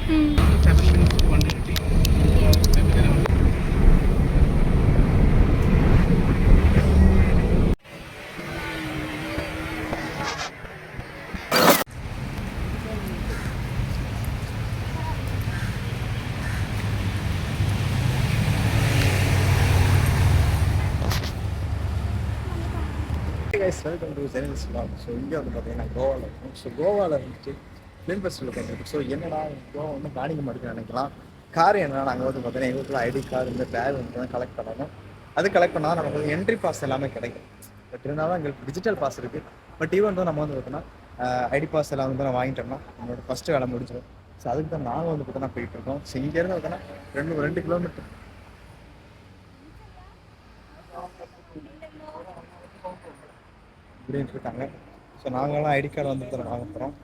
Welcome to ஜெனிஸ் vlog. So இங்கே வந்து பார்த்தீங்கன்னா கோவாவில் இருக்கும். ஸோ கோவாவில் வந்துட்டு ஃபிலிம் ஃபெஸ்டிவல் பண்ணிருக்கு. ஸோ என்னடா கோவா ஒன்றும் காணிக்க மாட்டேங்குன்னு நினைக்கலாம். கார் என்னன்னா நாங்கள் வந்து பார்த்தீங்கன்னா எங்களுக்கு ஐடி கார்டு இந்த பேக் வந்து தான் கலெக்ட் பண்ணணும். அது கலெக்ட் பண்ணால் நமக்கு வந்து என்ட்ரி பாஸ் எல்லாமே கிடைக்கும். பட் இருந்தாலும் எங்களுக்கு டிஜிட்டல் பாஸ் இருக்குது. பட் ஈவன் வந்து நம்ம வந்து பார்த்தோன்னா ஐடி பாஸ் எல்லாம் வந்து நான் வாங்கிட்டோம்னா நம்மளோட ஃபஸ்ட்டு வேலை முடிஞ்சிடும். ஸோ அதுக்கு தான் நாங்கள் வந்து பார்த்தோன்னா போயிட்டுருக்கோம். ஸோ இங்கேருந்து பார்த்தோன்னா 2 கிலோமீட்டர் இப்படின்ட்டு இருக்காங்க. ஸோ நாங்களாம் ஐடி கார்டு வந்து வாங்க போகிறோம்.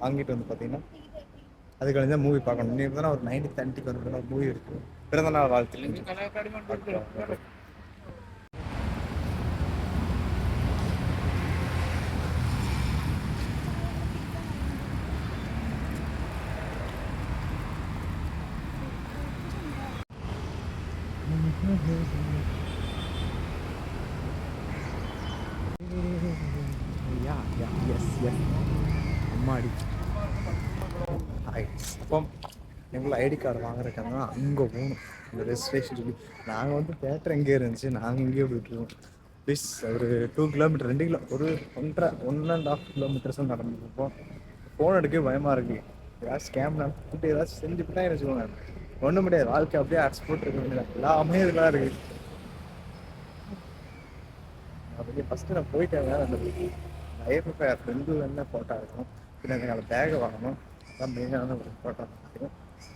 வாங்கிட்டு வந்து பார்த்தீங்கன்னா அதுக்கு வந்து மூவி பார்க்கணும். இன்னைக்கு தான் ஒரு 90 வந்து ஒரு மூவி இருக்குது. பிறந்தநாள் வாழ்த்து. அம்மாடி அப்போ எங்களை ஐடி கார்டு வாங்குறதுக்காக அங்கே போகணும். இந்த ரெஜிஸ்ட்ரேஷன் சொல்லி நாங்கள் வந்து தேட்டர் எங்கேயே இருந்துச்சு, நாங்கள் இங்கேயே போயிட்டுருக்கோம். ப்ளீஸ் ஒரு 2 கிலோமீட்டர் 2 கிலோ ஒரு 1.5 கிலோமீட்டர்ஸ் நடந்துருப்போம். ஃபோன் எடுக்க பயமாக இருக்குது. ஏதாச்சும் ஸ்கேம் நடந்துட்டு ஏதாச்சும் செஞ்சுக்கிட்டே வச்சுக்கோங்க. ஒன்றும் முடியாது, வாழ்க்கை அப்படியே அடிச்சு போட்டுருக்க வேண்டியதான். எல்லாமே இதெல்லாம் இருக்குது. அப்படியே ஃபஸ்ட்டு நான் போயிட்டேன். அந்த லைஃபை ஃப்ரெண்டு என்ன ஃபோட்டோ இருக்கும், பின்ன எங்களை பேகை வாங்கணும். அதான் மெயினான ஒரு ஃபோட்டோ இருக்கும்.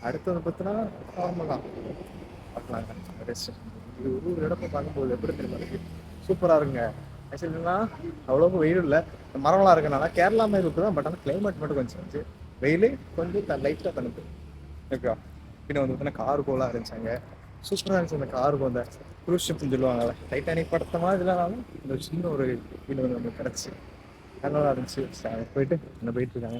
அடுத்தது பார்த்தினா நார்மலாக பார்க்கலாங்க. இது ஒரு இடத்த பார்க்கும்போது எப்படி தெரியுமா இருக்குது, சூப்பராக இருக்குங்க. ஆக்சுவலினா அவ்வளோக்கு வெயில் இல்லை, மரம்லாம் இருக்கனால கேரளா மாதிரி இருக்குது தான். பட் ஆனால் கிளைமேட் மட்டும் கொஞ்சம் இருந்துச்சு. வெயில் கொஞ்சம் லைட்டாக தனுப்பு ஓகேவா. பின்ன வந்து பார்த்தீங்கன்னா கார்கோலாம் இருந்துச்சாங்க. சூப்பராக இருந்துச்சு அந்த கார்கோ. அந்த க்ரூஸ் ஷிப்னு சொல்லுவாங்கல்ல, டைட்டானிக் படத்த மாதிரி இல்லைனாலும் இந்த சின்ன ஒரு ஃபீல் வந்து நம்மளுக்கு கிடச்சி நல்லா இருந்துச்சு. போயிட்டு என்ன போயிட்டுருக்காங்க.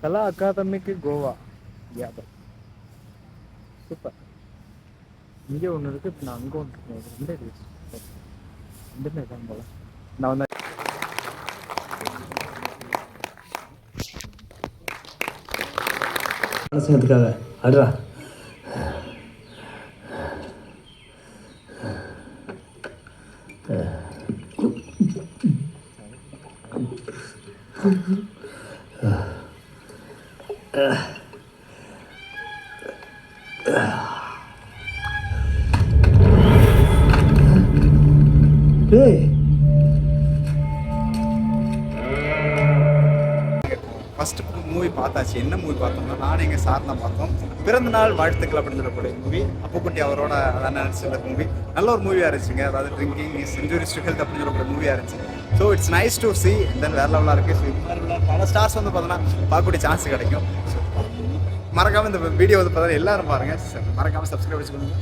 கலா அகாதமிக்கு கோவா வியாபாரம் சூப்பர். இங்கே ஒன்று இருக்குது, இப்போ நான் அங்கே ஒன்று இருக்கேன். ரெண்டுமே தான் போல. நான் வந்து அதுக்காக அடுறா ஃபஸ்ட்டு மூவி பார்த்தாச்சு. என்ன மூவி பார்த்தோம்னா நானும் எங்கள் சார் தான் பார்த்தோம். பிறந்தநாள் வாழ்த்துக்கள் அப்படின்னு சொல்லக்கூடிய மூவி. அப்புக்குட்டி அவரோட அதான் நினச்சிருந்த மூவி. நல்ல ஒரு மூவியாக இருந்துச்சுங்க. அதாவது drinking is injurious to health அப்படின்னு சொல்லக்கூடிய மூவியாக இருந்துச்சு. So it's nice to see. Then வேறு லெவலாக இருக்குது. ஸோ இது மாதிரி பல ஸ்டார்ஸ் வந்து பார்த்தோன்னா பார்க்கக்கூடிய சான்ஸ் கிடைக்கும். ஸோ மறக்காமல் இந்த வீடியோ வந்து பார்த்தா எல்லோரும் பாருங்கள். மறக்காமல் சப்ஸ்கிரைப் வச்சுக்கோங்க.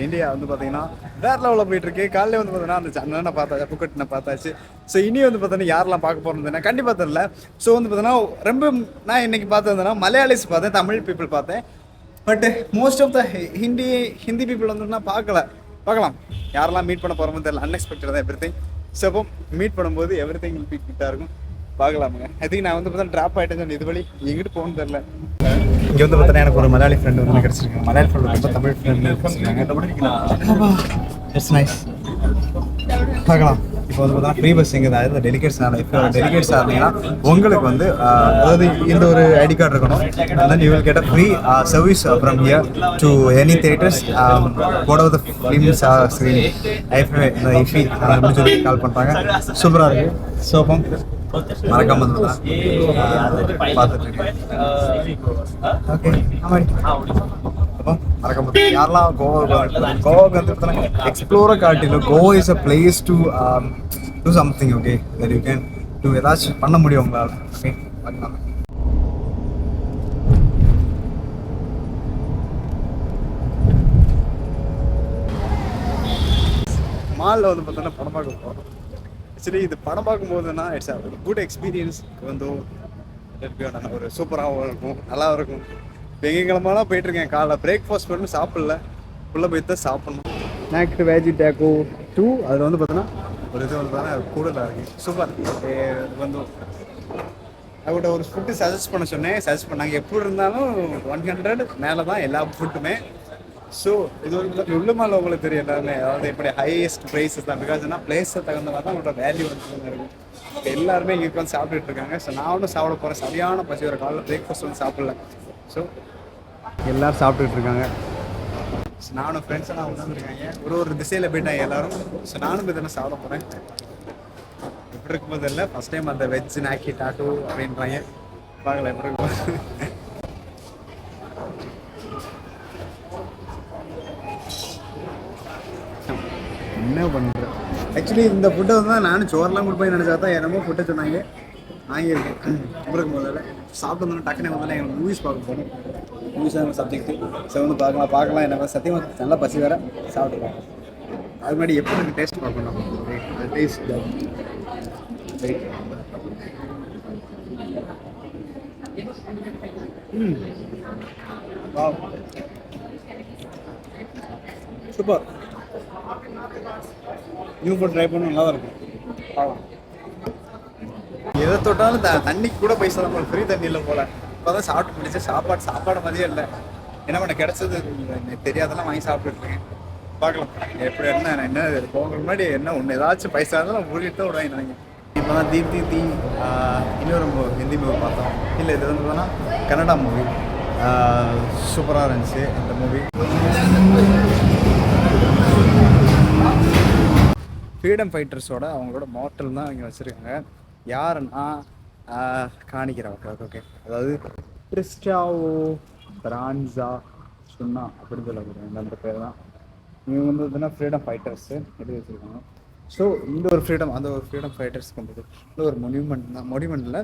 இந்தியா வந்து பார்த்தீங்கன்னா வேறு லெவலில் போயிட்டுருக்கு. காலையில் வந்து பார்த்தீங்கன்னா அந்த அண்ணனை பார்த்தாச்சு, புக்கெட்டினை பார்த்தாச்சு. ஸோ இனி வந்து பார்த்தீங்கன்னா யாரெல்லாம் பார்க்க போகிறதுன்னா கண்டிப்பாக தெரியல. ஸோ வந்து பார்த்தீங்கன்னா ரொம்ப நான் இன்றைக்கி பார்த்ததுன்னா மலையாளிஸ் பார்த்தேன், தமிழ் பீப்புள் பார்த்தேன். But most of the Hindi people வந்துன்னா பார்க்கலாம். யாரெல்லாம் மீட் பண்ண போகிறோமோ தெரியல. அன்எக்ஸ்பெக்டட் தான் எவ்ரிதிங். ஸோ அப்போ மீட் பண்ணும்போது எவ்ரிதிங் வில் பி கிட்டாக இருக்கும். பார்க்கலாமுங்க. ஐ திங்க் நான் வந்து பார்த்தா ட்ராப் ஆகிட்டேன்னு இது வழி எங்கிட்டு போகணும்னு தெரில. இங்கே வந்து பார்த்தீங்கன்னா எனக்கு ஒரு மலையாளி ஃப்ரெண்டு வந்து கிடச்சிருக்காங்க. மலையாளி ஃப்ரெண்டு ரொம்ப தமிழ் ஃப்ரெண்டு கிடச்சிருக்காங்க. It's nice. பார்க்கலாம். இப்போ வந்து பார்த்தீங்கன்னா ஃப்ரீ பஸ்ஸிங் அதாவது டெலிகேட்ஸ் இப்போ டெலிகேட்ஸ் ஆனீங்கன்னா உங்களுக்கு வந்து அதாவது இந்த ஒரு ஐடி கார்டு இருக்கணும். and then you will get a free service from here to any theaters whatever the films are screening. IFI அப்படின்னு சொல்லி கால் பண்ணுறாங்க. சூப்பராக இருக்குது. ஸோ அப்போ மறக்காம வந்துடலாம். பார்த்துட்டு இருக்கேன். ஓகே அப்போ மறக்காம யாரெல்லாம் கோவாவுக்கு வந்து பார்த்தோன்னா எக்ஸ்ப்ளோரை காட்டிலும் Goa is a place to do something. Okay that you can do ஏதாச்சும் பண்ண முடியும் உங்களால். ஓகே பண்ணலாம். மாலில் வந்து பார்த்தோன்னா படம் பார்க்க போகிறோம். ஆக்சுவலி இது படம் பார்க்கும்போதுன்னா இட்ஸ் அ குட் எக்ஸ்பீரியன்ஸ். வந்து ஒரு சூப்பராகவும் இருக்கும், நல்லா இருக்கும். இப்போ எங்கள் கிளம்பலாம் போயிட்டுருக்கேன். காலைல பிரேக்ஃபாஸ்ட் பண்ணி சாப்பிடல, உள்ளே போய் தான் சாப்பிட்ணும். ஸ்நாக்ட் வேஜி டேக்கோ 2 அதில் வந்து பார்த்தோன்னா ஒரு இது வந்து பார்த்தோன்னா கூடுதலாக இருக்குது. சூப்பர். வந்து அவங்கள்ட்ட ஒரு ஃபுட்டு சஜஸ்ட் பண்ண சொன்னேன், சஜஸ்ட் பண்ணாங்க. எப்படி இருந்தாலும் 100 மேலே தான் எல்லா ஃபுட்டுமே. ஸோ இது ஒரு உள்ளுமால உங்களுக்கு தெரியும் எல்லாருமே, அதாவது எப்படி ஹையஸ்ட் ப்ரைஸஸ் தான். பிகாஸ் என்ன பிளேஸை தகுந்த மாதிரி தான் உங்களோட வேல்யூ வந்து இருக்கும். இப்போ எல்லாருமே இங்கே வந்து சாப்பிட்டுட்டு இருக்காங்க. ஸோ நானும் சாப்பிட போகிறேன். சரியான பசி வர காலையில் பிரேக்ஃபாஸ்ட் வந்து சாப்பிடல. ஸோ எல்லோரும் சாப்பிட்டுட்டு இருக்காங்க. ஸோ நானும் ஃப்ரெண்ட்ஸெல்லாம் உட்காந்துருக்காங்க. ஒரு திசையில் போயிட்டாங்க எல்லோரும். ஸோ நானும் இதெல்லாம் சாப்பிட போகிறேன். எப்படி இருக்கும்போது இல்லை, ஃபஸ்ட் டைம் அந்த வெஜ் நாக்கி டாட்டூ அப்படின்றாங்க. பார்க்கல எப்படி இருக்கும். என்ன பண்ணுறேன். ஆக்சுவலி இந்த ஃபுட்டை வந்து நானும் சோறெல்லாம் கொடுப்பேன் நினச்சா தான் என்னமோ ஃபுட்டை சொன்னாங்க. வாங்கியிருக்கேன். இருக்கும் முதல்ல சாப்பிட்டு வந்தோன்னா டக்குனே முதல்ல எங்களுக்கு மூவிஸ் பார்க்க போகணும். மூவிஸ் தான் சப்ஜெக்ட்டு. ஸோ வந்து பார்க்கலாம் என்ன சத்தியமாக நல்லா பசி வேறு சாப்பிட்டுருக்கோம். அது மாதிரி எப்படி எனக்கு டேஸ்ட் பார்க்கணும். Taste super. New food try பண்ண நல்லா தான் இருக்கும். எதை தொட்டாலும் தண்ணிக்கு கூட பைசா தான் போல, ஃப்ரீ தண்ணி இல்லை போல. இப்போ தான் சாப்பிட்டு முடிச்சு சாப்பாடு மாதிரியே இல்லை. என்ன பண்ண கிடச்சது தெரியாதெல்லாம் வாங்கி சாப்பிட்டுருக்கேன். பார்க்கலாம் எப்படி என்ன போகிற முன்னாடி என்ன ஒன்று ஏதாச்சும் பைசா இருந்தாலும் மூடிட்டு தான் விடுவாங்க நினைங்க. இப்போ தான் தீ இன்னொரு ஹிந்தி மூவி பார்த்தோம். இல்லை இது வந்து பார்த்தோன்னா கன்னடா மூவி. சூப்பராக இருந்துச்சு இந்த மூவி. ஃப்ரீடம் ஃபைட்டர்ஸோட அவங்களோட மாடல் தான் இங்கே வச்சுருக்காங்க. யாருன்னா காணிக்கிறேன். ஓகே அதாவது கிறிஸ்டாவோ பிரான்ஸா சொன்னா அப்படின்னு சொல்ல அந்த பேர் தான். இவங்க வந்து பார்த்தீங்கன்னா ஃப்ரீடம் ஃபைட்டர்ஸு எழுதி வச்சுருக்காங்க. ஸோ இந்த ஒரு அந்த ஒரு ஃப்ரீடம் ஃபைட்டர்ஸ்க்கு வந்து இந்த ஒரு மொனிமெண்ட்டில்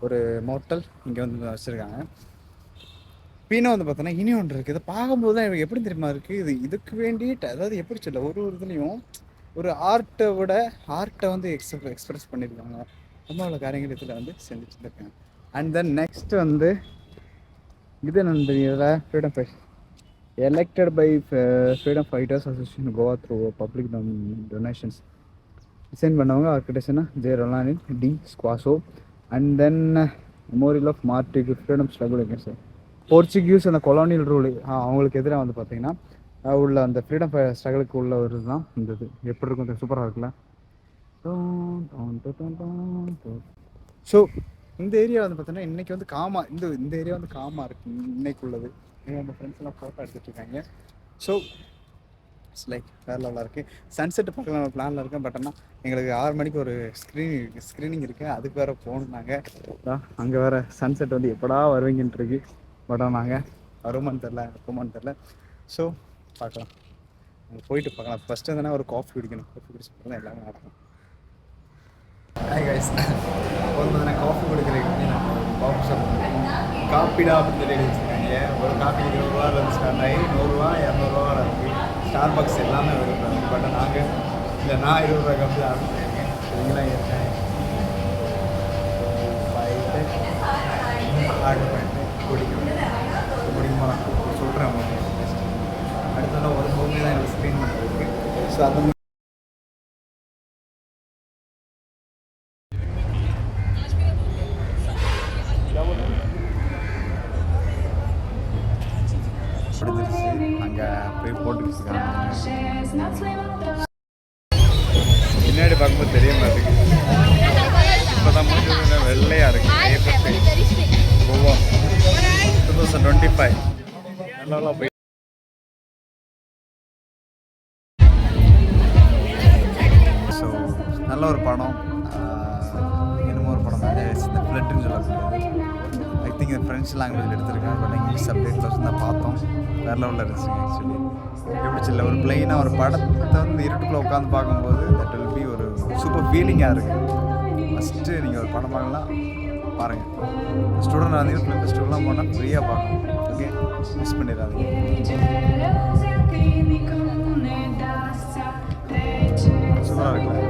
ஒரு மாடல் இங்கே வந்து வச்சுருக்காங்க. பீனா வந்து பார்த்தோன்னா இனி ஒன்று இருக்குது. இதை பார்க்கும்போது தான் எனக்கு எப்படி தெரியுமா இருக்குது, இதுக்கு வேண்டிட்டு அதாவது எப்படி சொல்ல ஒரு இதுலேயும் ஒரு ஆர்ட்டை வந்து எக்ஸ்பிரஸ் பண்ணியிருக்காங்க. நம்மளோட காரியங்கள் இதில் வந்து செஞ்சுட்டு இருக்காங்க. அண்ட் தென் நெக்ஸ்ட் வந்து இது என்னன்னு தெரியல. Freedom fight elected by freedom fighters association Goa through public donations. Design பண்ணவங்க ஆர்கிடெக்டர்னா ஜே ரொலானின் டி ஸ்குவாசோ. அண்ட் தென் மெமோரியல் ஆஃப் மார்டிக் ஃப்ரீடம் ஸ்ட்ரகுல் அகேன்ஸ்ட் போர்ச்சுகீஸ் அந்த கொலோனியல் ரூல் அவங்களுக்கு எதிராக வந்து பார்த்தீங்கன்னா உள்ள அந்த ஃப்ரீடம் ஸ்ட்ரகிளுக்கு உள்ள ஒரு இதுதான் இந்த இது. எப்படி இருக்கும் சூப்பராக இருக்குல்ல. ஸோ இந்த ஏரியா வந்து பார்த்தீங்கன்னா இன்றைக்கி வந்து இந்த ஏரியா வந்து காமாக இருக்குது இன்னைக்கு உள்ளது. நம்ம ஃப்ரெண்ட்ஸ் எல்லாம் ஃபோட்டோ எடுத்துகிட்டு இருக்காங்க. ஸோ இட்ஸ் லைக் வேறு லெவலாக இருக்குது. சன்செட்டு பார்க்கலாம் பிளானில் இருக்கேன். பட் ஆனால் எங்களுக்கு 6 மணிக்கு ஒரு ஸ்க்ரீனிங் இருக்குது. அதுக்கு வேறு போகணும். நாங்கள் அங்கே வேறு சன்செட் வந்து எப்படா வருவீங்கன்ட்டு இருக்கு. பட் நாங்கள் வருமானு தெரில. ஸோ பார்க்கலாம், போயிட்டு பார்க்கலாம். ஃபஸ்ட்டு எதனா ஒரு காஃபி குடிக்கணும். காஃபி குடிச்சு தான் எல்லாமே நடக்கும். ஹாய் கைஸ், வந்து காஃபி குடிக்கிறதுக்கு காஃபி ஷாப் காப்பிடா அப்படின்னு சொல்லி வச்சுருக்காங்க. ஒரு காஃபி 20 ரூபாயிலேருந்து ஸ்டார்ட் ஆகி 100 ரூபா 200 ரூபா இருக்குது. ஸ்டார் பாக்ஸ் எல்லாமே வருது. பட் நாங்கள் இல்லை, நான் 20 ரூபா காஃபி தான் ஆர்டர் பண்ணியிருக்கேன். நீங்களாம் இருக்கேன் ஆர்டர் பண்ணிட்டு குடிக்கணும். முடியுமா சொல்கிறேன் உங்களுக்கு. அடுத்த ஒரு மூவி தான் எனக்கு ஸ்க்ரீன் பண்ணுறதுக்கு. ஸோ அந்த அங்கே போய் போட்டுக்கிட்டு பின்னாடி பார்க்கும்போது ரொம்ப தெரிய மாட்டேங்குது. இப்போதான் முடிஞ்சது வெள்ளையாக இருக்குது. கோவா 2025 நல்லா போய் ஸோ நல்ல ஒரு படம். என்னமோ ஒரு படம் தான் இந்த ஃப்ளட்டுன்னு சொல்லக்கூடியது. ஐ திங்க் இந்த ஃப்ரெஞ்ச் லாங்குவேஜில் எடுத்திருக்காங்க. பட் இங்கிலீஷ் சப்ஜெக்டில் வச்சு தான் பார்த்தோம். வேறு லெவலில் இருந்துச்சுங்க. ஆக்சுவலி எப்படி சொல்ல, ஒரு பிளெயினாக ஒரு படத்தை வந்து இருட்டுக்குள்ளே உட்காந்து பார்க்கும்போது தட் வில் பி ஒரு சூப்பர் ஃபீலிங்காக இருக்குது. ஃபஸ்ட்டு நீங்கள் ஒரு படம் பார்க்கலாம் பாருங்கள். ஸ்டூடெண்ட் வந்தீங்கன்னா ஃபிலிம் ஃபெஸ்டிவல்லாம் போனால் ஃப்ரீயாக பார்க்கணும். ஓகே, மிஸ் பண்ணிடாதீங்க. சூப்பராக இருக்குல்ல.